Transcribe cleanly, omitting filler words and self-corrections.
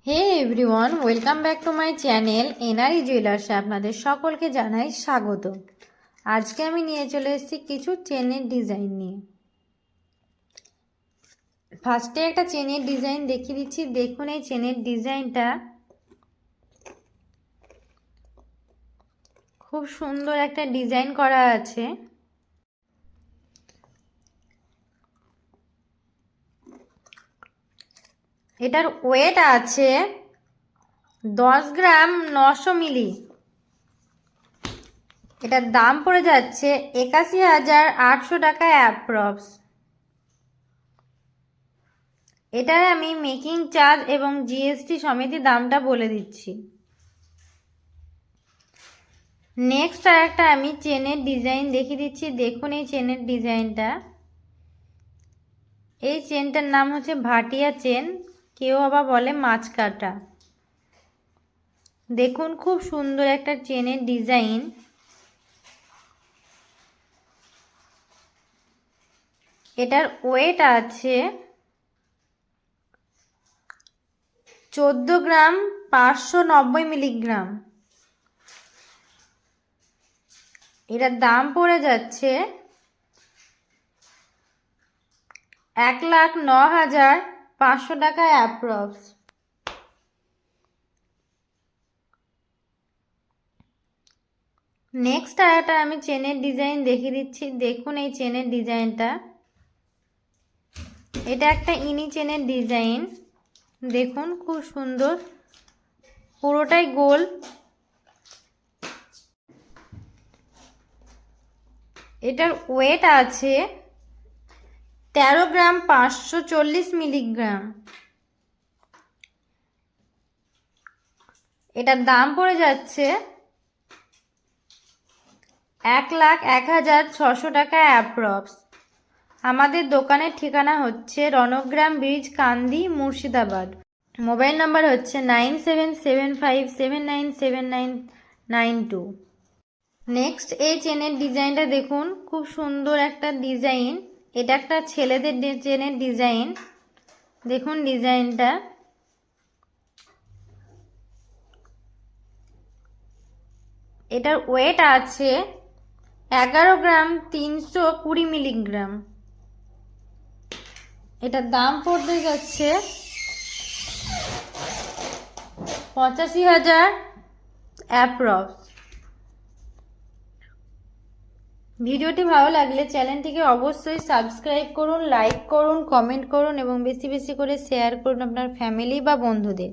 Hey everyone, welcome back to my channel NRE জুয়েলার্সে আপনাদের সকলকে জানাই স্বাগত। আজকে আমি নিয়ে চলে এসেছি কিছু চেনের ডিজাইন নিয়ে। ফার্স্টে একটা চেনের ডিজাইন দেখিয়ে দিচ্ছি। দেখুন এই চেনের ডিজাইনটা খুব সুন্দর একটা ডিজাইন করা আছে। এটার ওয়েট আছে 10 গ্রাম 900 মিলি। এটার দাম পড়ে যাচ্ছে 81,800 টাকা অ্যাপ্রক্স। এটার আমি মেকিং চার্জ এবং জিএসটি সমেত দামটা বলে দিচ্ছি। নেক্সট আর একটা আমি চেনের ডিজাইন দেখিয়ে দিচ্ছি। দেখুন এই চেনের ডিজাইনটা। এই চেনটার নাম হচ্ছে ভাটিয়া চেন, কেউ আবার বলে মাছ কাটা। দেখুন খুব সুন্দর একটা চেনের ডিজাইন। এটার ওয়েট আছে 14 গ্রাম 590 মিলিগ্রাম। এটার দাম পড়ে যাচ্ছে 1,09,500 টাকা অ্যাপ্রক্স। নেক্সট আর একটা আমি চেনের ডিজাইন দেখিয়ে দিচ্ছি। দেখুন এই চেনের ডিজাইনটা। এটা একটা ইনি চেনের ডিজাইন। দেখুন খুব সুন্দর, পুরোটাই গোল। এটার ওয়েট আছে 13 গ্রাম 540 মিলিগ্রাম। এটার দাম পড়ে যাচ্ছে 1,01,600 টাকা অ্যাপ্রক্স। আমাদের দোকানের ঠিকানা হচ্ছে রণগ্রাম ব্রিজ, কান্দি, মুর্শিদাবাদ। মোবাইল নাম্বার হচ্ছে 9775797992। নেক্সট এই চেনের ডিজাইনটা দেখুন, খুব সুন্দর একটা ডিজাইন। এটা একটা ছেলেদের চেনের ডিজাইন। দেখুন ডিজাইনটা। এটার ওয়েট আছে 11 গ্রাম 320 মিলিগ্রাম। এটার দাম পড়তে যাচ্ছে 85,000 অ্যাপ্রক্স। ভিডিওটি ভালো লাগলে চ্যানেলটিকে অবশ্যই সাবস্ক্রাইব করুন, লাইক করুন, কমেন্ট করুন এবং বেশি বেশি করে শেয়ার করুন আপনার ফ্যামিলি বা বন্ধুদের।